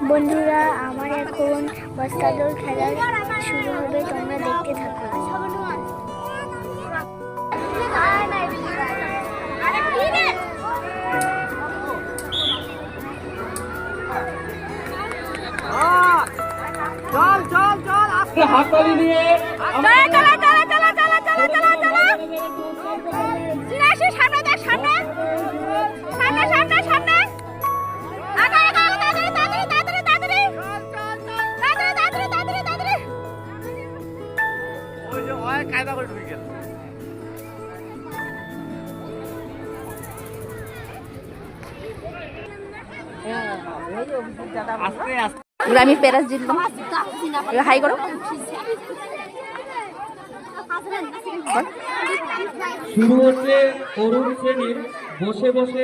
বন্ধুরা, আমার এখন বস্তাদৌড় খেলা শুরু হবে, তোমরা দেখতে থাকো। চল চল চল আজকে হাততালি দিয়ে চলো চলো চলো চলো চলো চলো চলো চলো সিনাশি সামনে দেখ সামনে সামনে সামনে সামনে আগা আগা তাড়াতাড়ি তাড়াতাড়ি তাড়াতাড়ি তাড়াতাড়ি তাড়াতাড়ি তাড়াতাড়ি তাড়াতাড়ি তাড়াতাড়ি ওই যে ওই কায়দা করে ঢুকে গেল আস্তে আস্তে আমি পেরাস জিতলাম। হাই করো। শুরু হচ্ছে অরুণ শ্রেণীর বসে বসে